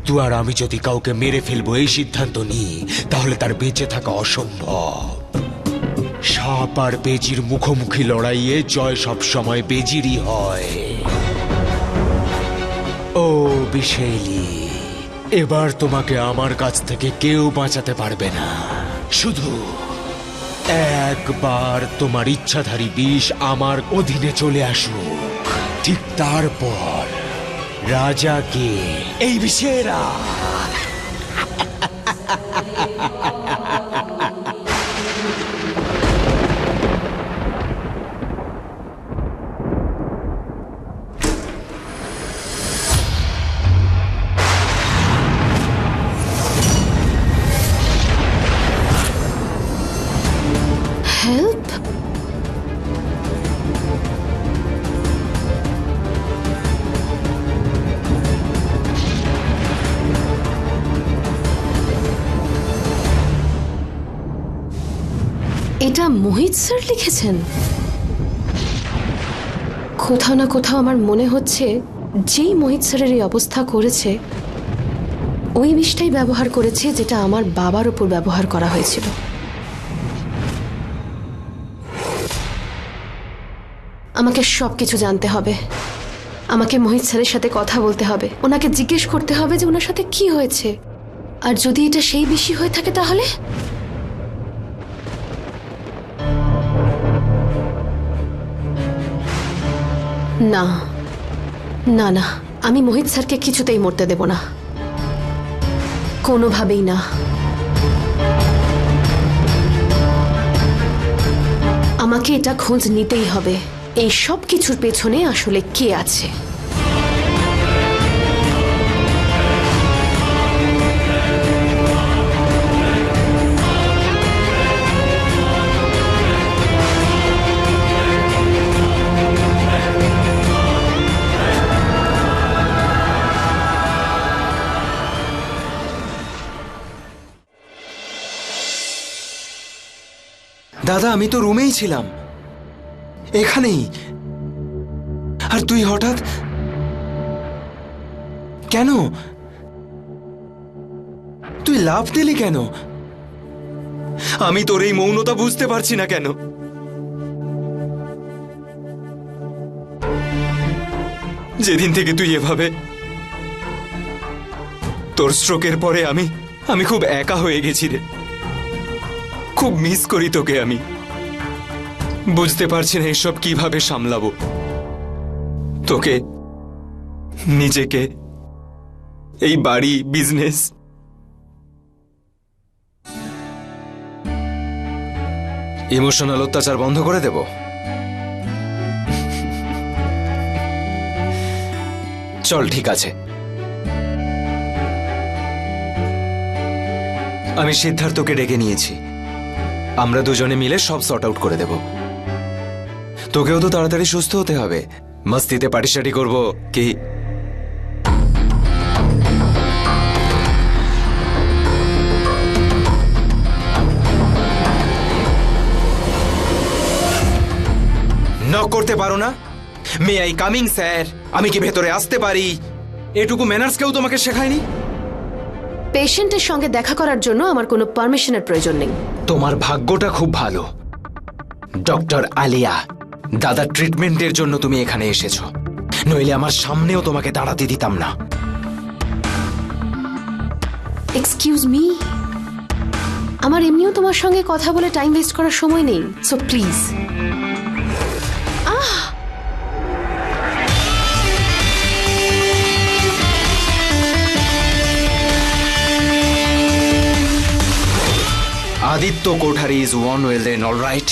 আদিত্য আর আমি যদি কাউকে মেরে ফেলবো এই সিদ্ধান্ত নিই, তাহলে তার বেঁচে থাকা অসম্ভব। সাপ আর বেজির মুখোমুখি লড়াইয়ে জয় সব সময় বেজিরই হয়। ও বিশেলি, এবার তোমাকে আমার কাছ থেকে কেউ বাঁচাতে পারবে না। শুধু একবার তোমার ইচ্ছাধারী বিষ আমার অধীনে চলে আসুক, ঠিক তারপর রাজাকে এই বিষেরা হেল্প? এটা মোহিত স্যার লিখেছেন। কোথাও না কোথাও আমার মনে হচ্ছে যেই মোহিত স্যারের এই অবস্থা করেছে ওই বিষটাই ব্যবহার করেছে যেটা আমার বাবার উপর ব্যবহার করা হয়েছিল। আমাকে সবকিছু জানতে হবে। আমাকে মোহিত স্যারের সাথে কথা বলতে হবে, ওনাকে জিজ্ঞেস করতে হবে যে ওনার সাথে কি হয়েছে। আর যদি এটা সেই বিষয় হয়ে থাকে তাহলে না না না, আমি মোহিত স্যারকে কিছুতেই মরতে দেব না, কোনোভাবেই না। আমাকে এটা খোঁজ নিতেই হবে, এই সব কিছুর পেছনে আসলে কে আছে। দাদা, আমি তো রুমেই ছিলাম, এখানেই। আর তুই হঠাৎ কেন? তুই লাফ দিলি কেন? আমি তোর এই মৌনতা বুঝতে পারছি না কেন। যেদিন থেকে তুই এভাবে, তোর স্ট্রোকের পরে আমি খুব একা হয়ে গেছি রে। খুব মিস করি তোকে আমি। বুঝতে পারছি না এসব কিভাবে সামলাবো, তোকে, নিজেকে, এই বাড়ি, বিজনেস। ইমোশনাল অত্যাচার বন্ধ করে দেব? চল, ঠিক আছে। আমি সিদ্ধার্থকে ডেকে নিয়েছি, আমরা দুজনে মিলে সব সর্ট আউট করে দেব। তোকেও তো তাড়াতাড়ি সুস্থ হতে হবে। মস্তিতে পার্টিশাটি করব কি? নক করতে পারো না? May I coming sir? আমি কি ভেতরে আসতে পারি? এটুকু ম্যানার্স কেউ তোমাকে শেখায়নি? পেশেন্টের সঙ্গে দেখা করার জন্য আমার কোনো পারমিশনের প্রয়োজন নেই। তোমার ভাগ্যটা খুব ভালো, ডক্টর আলিয়া। দাদার ট্রিটমেন্টের জন্য তুমি এখানে এসেছো, নইলে আমার সামনেও তোমাকে দাঁড়াতে দিতাম না। এক্সকিউজ মি, আমার এমনিও তোমার সঙ্গে কথা বলে টাইম ওয়েস্ট করার সময় নেই, so please. Aditya Kothari is one well done, alright.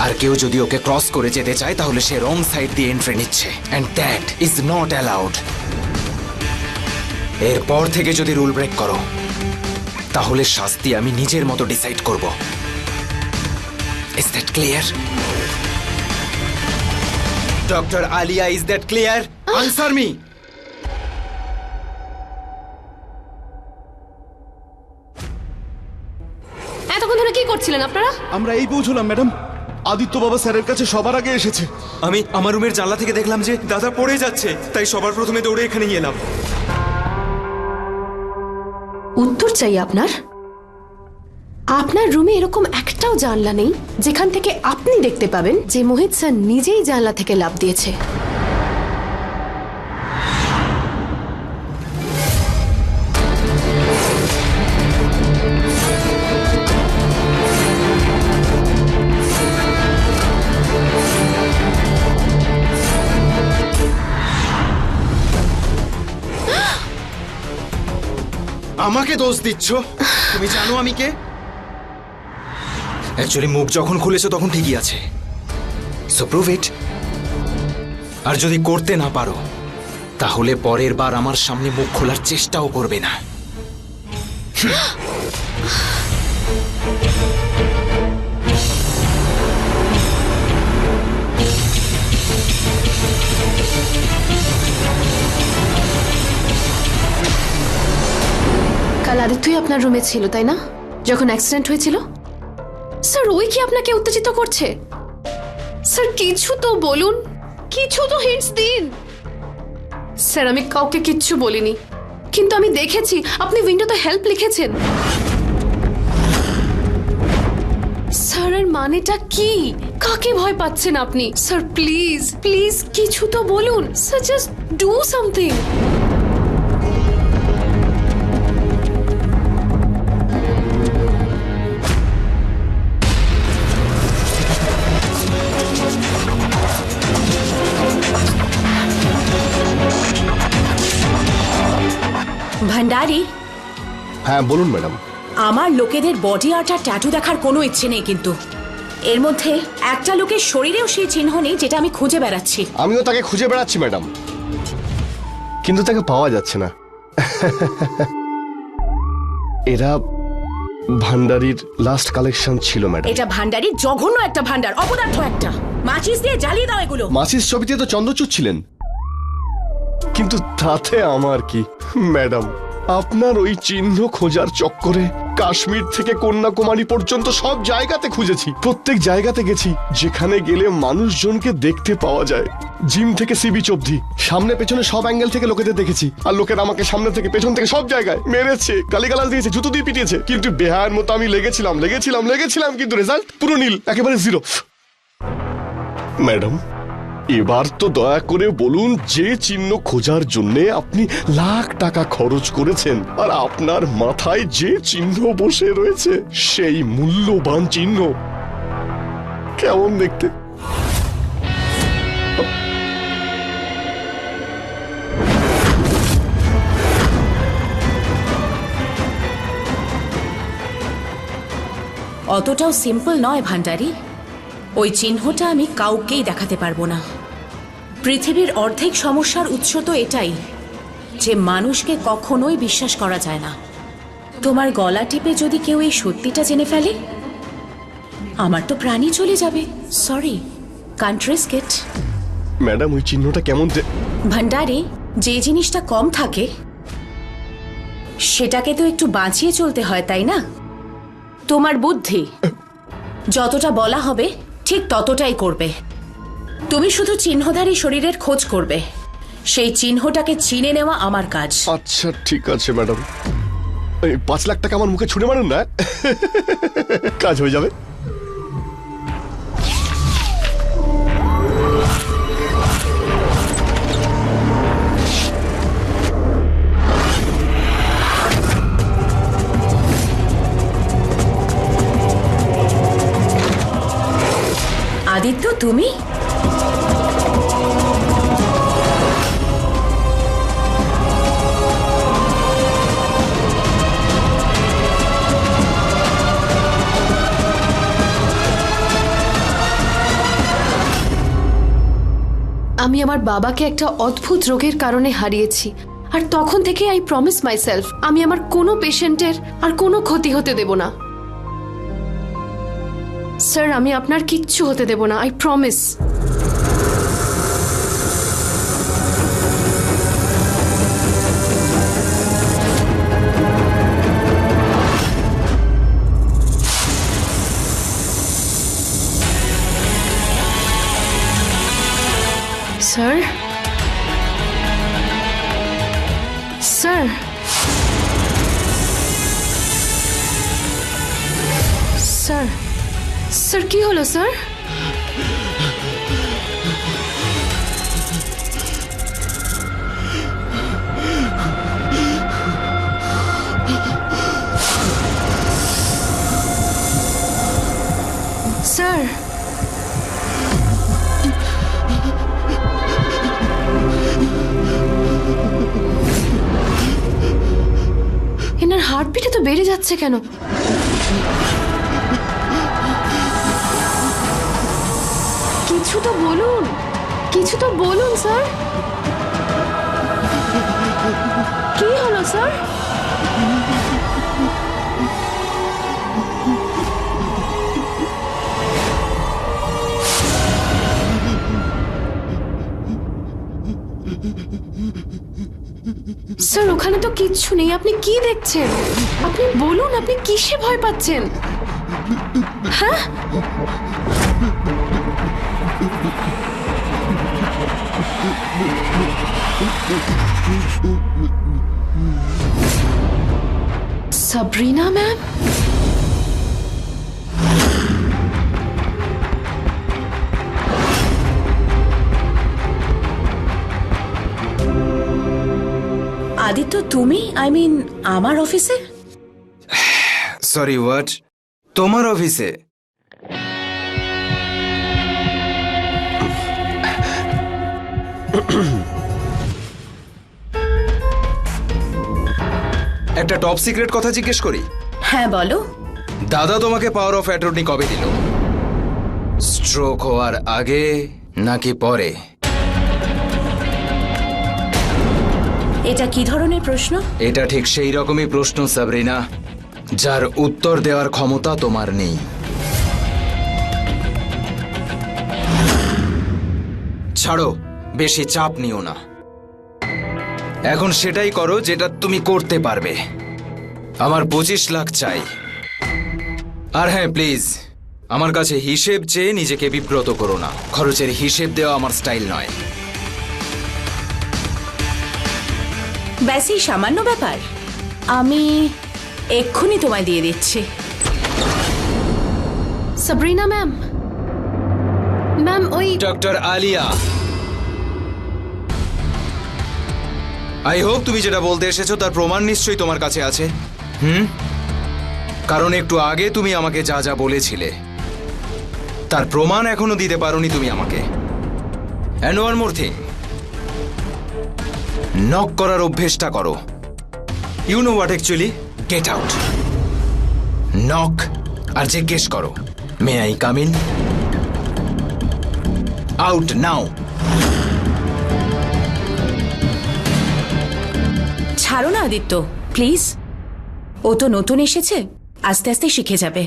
আর কেউ যদি ওকে ক্রস করে যেতে চায় তাহলে সে রং সাইড দিয়ে এন্ট্রি নিচ্ছে, and that is not allowed. এরপর থেকে যদি রুল ব্রেক করো তাহলে শাস্তি আমি নিজের মতো ডিসাইড করব। Is that clear? Doctor Alia, is that clear? Answer me. এতক্ষণ ধরে কি করছিলেন আপনারা? আমরা এই পৌঁছলাম ম্যাডাম। আদিত্য বাবা স্যারের কাছে সবার আগে এসেছে। আমি আমার রুমের জানলা থেকে দেখলাম যে দাদা পড়ে যাচ্ছে, তাই সবার প্রথমে দৌড়ে এখানে এলাম। উত্তর চাই আপনার? আপনার রুমে এরকম একটাও জানলা নেই যেখান থেকে আপনি দেখতে পাবেন যে মোহিত স্যার নিজেই জানলা থেকে লাফ দিয়েছে। আমাকে দোষ দিচ্ছ? তুমি জানো আমি কে? অ্যাকচুয়ালি মুখ যখন খুলেছো তখন ঠিকই আছে, সো প্রুভ ইট। আর যদি করতে না পারো তাহলে পরের বার আমার সামনে মুখ খোলার চেষ্টাও করবে না। কাল আদিত্যই আপনার রুমে ছিল তাই না, যখন অ্যাক্সিডেন্ট হয়েছিল? স্যার ওই কি আপনাকে উত্তেজিত করছে? স্যার কিছু তো বলুন, কিছু তো হিন্টস দিন। স্যার আমি কাউকে কিচ্ছু বলিনি, কিন্তু আমি দেখেছি আপনি উইন্ডোতে হেল্প লিখেছেন। স্যার এর মানেটা কি? কাকে ভয় পাচ্ছেন আপনি? স্যার প্লিজ প্লিজ কিছু তো বলুন স্যার, জাস্ট ডু সামথিং। ভান্ডারি, হ্যাঁ বলুন ম্যাডাম। আমার লোকেদের বডি আর্ট আর ট্যাটু দেখার কোনো ইচ্ছে নেই, কিন্তু এর মধ্যে একটা লোকের শরীরেও সেই চিহ্ন নেই যেটা আমি খুঁজে বেড়াচ্ছি। আমিও তাকে খুঁজে বেড়াচ্ছি ম্যাডাম, কিন্তু তাকে পাওয়া যাচ্ছে না। এরা ভান্ডারির লাস্ট কালেকশন ছিল ম্যাডাম। এটা ভান্ডারির জঘন্য একটা ভান্ডার, অপদার্থ একটা। মাচিস দিয়ে জ্বালিয়ে দাও এগুলো। মাসির ছবিতে তো চন্দ্রচূড় ছিলেন, কিন্তু তাতে আমার কি ম্যাডাম? আপনার ওই চিহ্ন খোঁজার চক্করে কাশ্মীর থেকে কন্যাকুমারী পর্যন্ত সব জায়গাতে খুঁজেছি, প্রত্যেক জায়গাতে গেছি যেখানে গেলে মানুষজনকে দেখতে পাওয়া যায়। জিম থেকে সি বিচ অব্দি সামনে পেছনে সব অ্যাঙ্গেল থেকে লোকেদের দেখেছি, আর লোকেরা আমাকে সামনে থেকে পেছন থেকে সব জায়গায় মেরেছে, গালিগালাজ দিয়েছে, জুতো দিয়ে পিটিয়েছে, কিন্তু বেহায়ের মতো আমি লেগেছিলাম, কিন্তু রেজাল্ট পুরো নীল, একেবারে জিরো। ম্যাডাম এবার তো দয়া করে বলুন, যে চিহ্ন খোঁজার জন্য আপনি লাখ টাকা খরচ করেছেন আর আপনার মাথায় যে চিহ্ন বসে রয়েছে সেই মূল্যবান চিহ্ন কেমন দেখতে? অতটাও সিম্পল নয় ভান্ডারি। ওই চিহ্নটা আমি কাউকেই দেখাতে পারবো না। পৃথিবীর অর্ধেক সমস্যার উৎস তো এটাই যে মানুষকে কখনোই বিশ্বাস করা যায় না। তোমার গলা টিপে যদি কেউ এই সত্যিটা জেনে ফেলে, আমার তো প্রাণই চলে যাবে। সরি, কান্ট রিস্ক ইট। ম্যাডাম ওই চিহ্নটা কেমন? ভান্ডারি, যে জিনিসটা কম থাকে সেটাকে তো একটু বাঁচিয়ে চলতে হয়, তাই না? তোমার বুদ্ধি যতটা বলা হবে ঠিক ততটাই করবে। তুমি শুধু চিহ্নধারী শরীরের খোঁজ করবে, সেই চিহ্নটাকে চিনে নেওয়া আমার কাজ। আচ্ছা ঠিক আছে ম্যাডাম, 5 লাখ টাকা আমার মুখে ছুড়ে মারুন না, কাজ হয়ে যাবে। আদিত্য, তুমি? আমি আমার বাবাকে একটা অদ্ভুত রোগের কারণে হারিয়েছি, আর তখন থেকে আই প্রমিস মাইসেলফ আমি আমার কোনো পেশেন্টের আর কোনো ক্ষতি হতে দেব না। স্যার আমি আপনার কিচ্ছু হতে দেব না, I promise. Sir sir sir sir কি হলো স্যার? স্যার এনার হার্টবিট তো বেড়ে যাচ্ছে কেন? কিছু তো বলুন, কিছু তো বলুন স্যার। কি হলো স্যার? স্যার ওখানে তো কিচ্ছু নেই, আপনি কি দেখছেন? আপনি বলুন, আপনি কিসে ভয় পাচ্ছেন? হ্যাঁ, সাবরিনা ম্যাম? আদিত্য, তুমি আমার অফিসে? Sorry, what? তোমার অফিসে? একটা টপ সিক্রেট কথা জিজ্ঞেস করি? হ্যাঁ বলো। দাদা তোমাকে পাওয়ার অফ অ্যাটর্নি কবে দিল? স্ট্রোক হওয়ার আগে নাকি পরে? এটা কি ধরনের প্রশ্ন? এটা ঠিক সেই রকমই প্রশ্ন সাবরিনা, যার উত্তর দেওয়ার ক্ষমতা তোমার নেই। ছাড়ো, বেশি চাপ নিও না। এখন সেটাই করো যেটা তুমি করতে পারবে। আমার 25 লাখ চাই। আর হ্যাঁ, প্লিজ আমার কাছে হিসেব চেয়ে নিজেকে বিব্রত করো না। খরচের হিসেব দেওয়া আমার স্টাইল নয়। ব্যাস এই সামান্য ব্যাপার, আমি এক্ষুনি তোমায় দিয়ে দিচ্ছি। সাবরিনা ম্যাম, ম্যাম ওই ডক্টর আলিয়া, আই হোপ তুমি যেটা বলতে এসেছো তার প্রমাণ নিশ্চয়ই তোমার কাছে আছে। কারণ একটু আগে তুমি আমাকে যা যা বলেছিলে তার প্রমাণ এখনো দিতে পারোনি তুমি আমাকে। And one more thing, knock করার অভ্যেসটা করো। You know what actually? Get out, knock আর জিজ্ঞেস করো, may I come in? Out now. ছাড়ো না আদিত্য, প্লিজ। ও তো নতুন এসেছে, আস্তে আস্তে শিখে যাবে।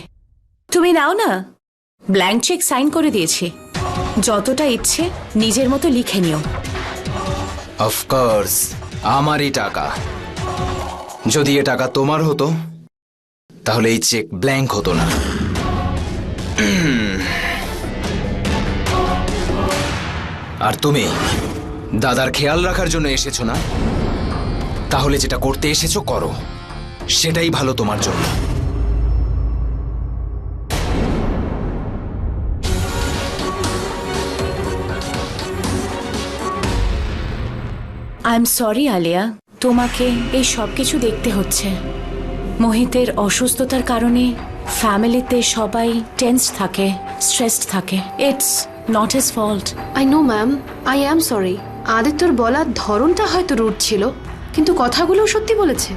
তুমি নাও না, ব্ল্যাঙ্ক চেক সাইন করে দিয়েছি। যতটা ইচ্ছে নিজের মতো লিখে নিও। অফকোর্স, আমারই টাকা। যদি এ টাকা তোমার হতো তাহলে এই চেক ব্ল্যাঙ্ক হতো না। আর তুমি দাদার খেয়াল রাখার জন্য এসেছো না? তাহলে যেটা করতে এসেছো করো, সেটাই ভালো তোমার জন্য। আই এম সরি আলিয়া, তোমাকে এই সব কিছু দেখতে হচ্ছে। মোহিতের অসুস্থতার কারণে ফ্যামিলিতে সবাই টেন্স থাকে, স্ট্রেসড থাকে। It's not his fault. I know ma'am, I am sorry. আদিত্যর বলার ধরনটা হয়তো রুড ছিল, কিন্তু কথাগুলো সত্যি বলেছে।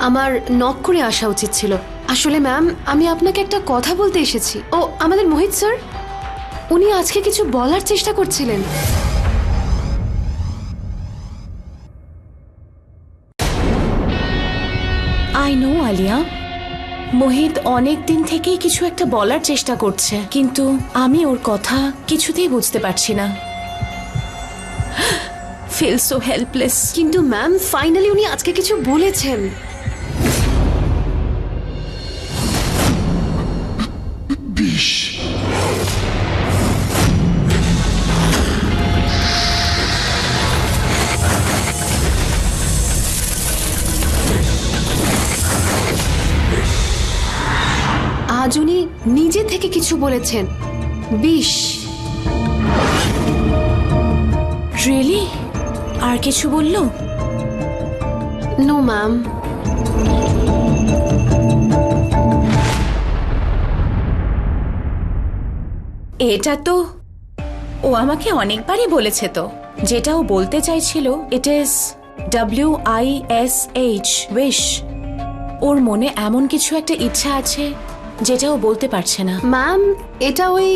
আমার নক করে আসা উচিত ছিল। আসলে ম্যাম, আমি আপনাকে একটা কথা বলতে এসেছি। ও আমাদের মোহিত স্যার, উনি আজকে কিছু বলার চেষ্টা করছিলেন। আই নো আলিয়া, মোহিত অনেক দিন থেকেই কিছু একটা বলার চেষ্টা করছে, কিন্তু আমি ওর কথা কিছুতেই বুঝতে পারছি না। Feel so helpless. কিন্তু ম্যাম, ফাইনালি উনি আজকে কিছু বলেছেন। আজ উনি নিজে থেকে কিছু বলেছেন, বিষ। রিয়েলি? আর কিছু বললো? No ma'am. এটা তো ও আমাকে অনেকবারই বলেছে তো। যেটা ও বলতে চাইছিল, ইট ইজ WISH, উইশ। ওর মনে এমন কিছু একটা ইচ্ছা আছে যেটা ও বলতে পারছে না। ম্যাম, এটা ওই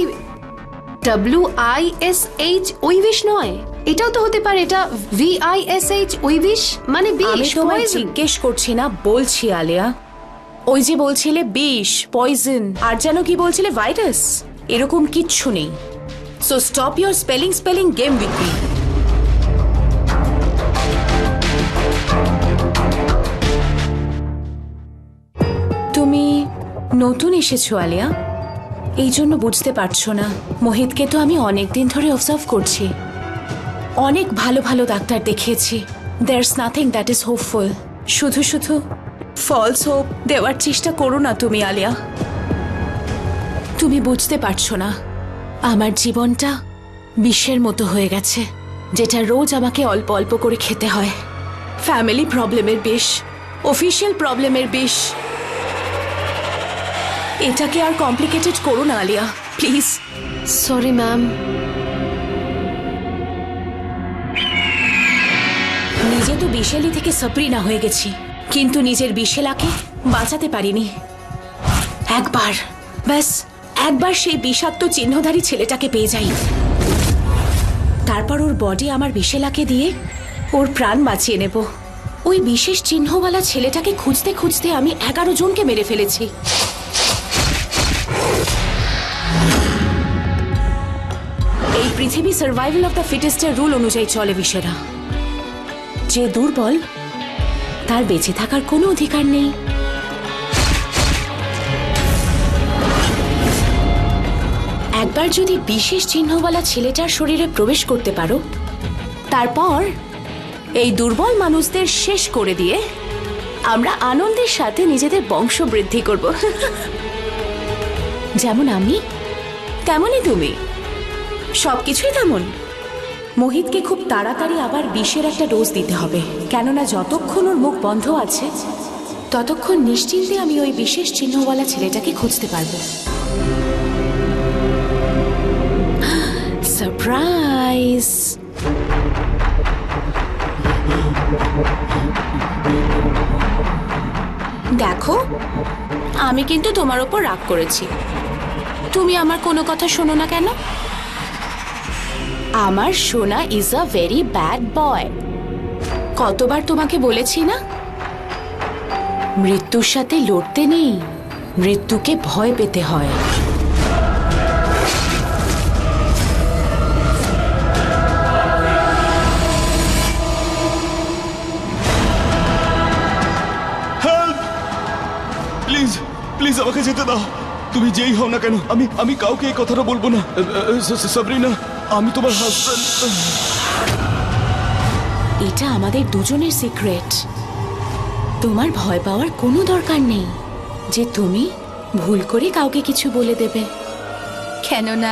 WISH ওই বিষ নয়, এটাও তো হতে পারে এটা VISH ওই বিষ, মানে আমি বিষ, তোমায় poison। জিজ্ঞেস করছি না, বলছি আলিয়া। ওই যে বলছিলে বিষ, পয়জন, আর যেন কি বলছিলে ভাইরাস, এরকম কিচ্ছু নেই। So stop your spelling game with me. তুমি নতুন এসেছো আলিয়া, এই জন্য বুঝতে পারছো না। মোহিতকে তো আমি অনেকদিন ধরে অবজার্ভ করছি। অনেক ভালো ভালো ডাক্তার দেখিয়েছি, there's nothing that is hopeful. শুধু শুধু ফলস হোপ দেওয়ার চেষ্টা করো না তুমি আলিয়া। তুমি বুঝতে পারছো না, আমার জীবনটা বিষের মতো হয়ে গেছে, যেটা রোজ আমাকে অল্প অল্প করে খেতে হয়। ফ্যামিলি প্রবলেমের বিষ, অফিসিয়াল প্রবলেমের বিষ। এটাকে আর কমপ্লিকেটেড করো না আলিয়া, প্লিজ। Sorry ma'am. নিজে তো বিশেলি থেকে সাপ্রিনা হয়ে গেছি, কিন্তু নিজের বিশেলাকে বাঁচাতে পারিনি। একবার, ব্যাস একবার সেই বিষাক্ত চিহ্নধারী ছেলেটাকে পেয়ে যাই, তারপর ওর বডি আমার বিশেলাকে দিয়ে ওর প্রাণ বাঁচিয়ে নেব। ওই বিশেষ চিহ্নওয়ালা ছেলেটাকে খুঁজতে খুঁজতে আমি 11 জনকে মেরে ফেলেছি। এই পৃথিবী সার্ভাইভাল অফ দ্য ফিটেস্টের রুল অনুযায়ী চলে বিশেরা। যে দুর্বল তার বেঁচে থাকার কোনো অধিকার নেই। একবার যদি বিশেষ চিহ্নওয়ালা ছেলেটার শরীরে প্রবেশ করতে পারো, তারপর এই দুর্বল মানুষদের শেষ করে দিয়ে আমরা আনন্দের সাথে নিজেদের বংশ বৃদ্ধি করব। যেমন আমি, তেমনই তুমি, সবকিছুই তেমন। মোহিতকে খুব তাড়াতাড়ি আবার বিষের একটা ডোজ দিতে হবে, কেননা যতক্ষণ ওর মুখ বন্ধ আছে ততক্ষণ নিশ্চিন্তে আমি ওই বিশেষ চিহ্নওয়ালা ছেলেটাকে খুঁজতে পারবো। সারপ্রাইজ! দেখো, আমি কিন্তু তোমার ওপর রাগ করেছি। তুমি আমার কোনো কথা শোনো না কেন? আমার সোনা is a very bad boy. কতবার তোমাকে বলেছি না, মৃত্যুর সাথে লড়তে নেই, মৃত্যুকে ভয় পেতে হয়। প্লিজ প্লিজ আমাকে যেতে দাও। তুমি যেই হও না কেন, আমি কাউকে এই কথাটা বলবো না। সাবরিনা, আমি তোমার হাজবেন্ড। এটা আমাদের দুজনের সিক্রেট। তোমার ভয় পাওয়ার কোনো দরকার নেই যে তুমি ভুল করে কাউকে কিছু বলে দেবে, কেননা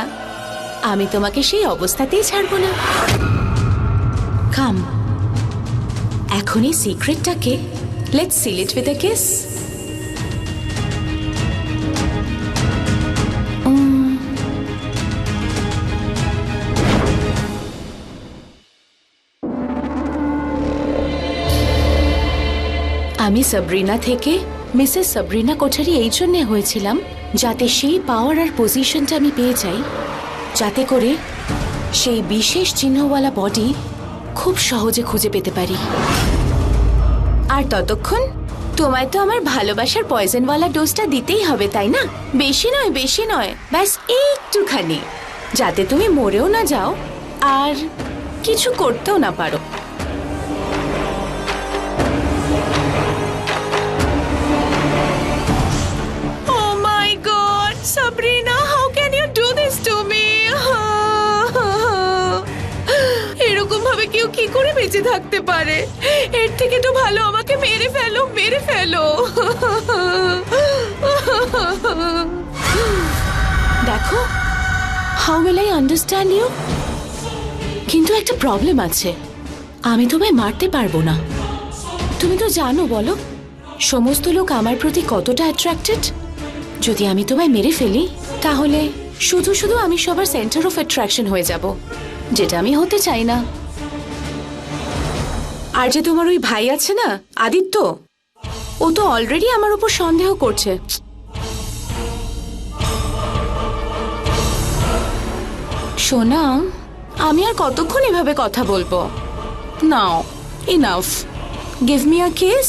আমি তোমাকে সেই অবস্থাতেই ছাড়বো না। কাম, এখন এই সিক্রেটটাকে let's seal it with a kiss. আমি সাবরিনা থেকে মিসেস সাবরিনা কোঠারি এই জন্যে হয়েছিলাম যাতে সেই পাওয়ার আর পজিশনটা আমি পেয়ে যাই, যাতে করে সেই বিশেষ চিহ্নওয়ালা বডি খুব সহজে খুঁজে পেতে পারি। আর ততক্ষণ তোমায় তো আমার ভালোবাসার পয়জনওয়ালা ডোজটা দিতেই হবে, তাই না? বেশি নয়, বেশি নয়, ব্যাস একটুখানি, যাতে তুমি মরেও না যাও আর কিছু করতেও না পারো। Sabrina, how can you do this to me? এরকম ভাবে কেউ কি করে বেঁচে থাকতে পারে? এর থেকে তো ভালো আমাকে মেরে ফেলো, মেরে ফেলো। দেখো, how will I understand you? কিন্তু একটা প্রবলেম আছে, আমি তোমায় মারতে পারবো না। তুমি তো জানো, বলো, সমস্ত লোক আমার প্রতি কতটা অ্যাট্রাক্টেড। যদি আমি তোমায় মেরে ফেলি তাহলে শুধু শুধু আমি সবার সেন্টার অফ অ্যাট্রাকশন হয়ে যাব, যেটা আমি হতে চাই না। আর যে তোমার ওই ভাই আছে না, আদিত্য, ও তো অলরেডি আমার উপর সন্দেহ করছে। সোনা, আমি আর কতক্ষণ এভাবে কথা বলবো? Now, enough, give me a kiss.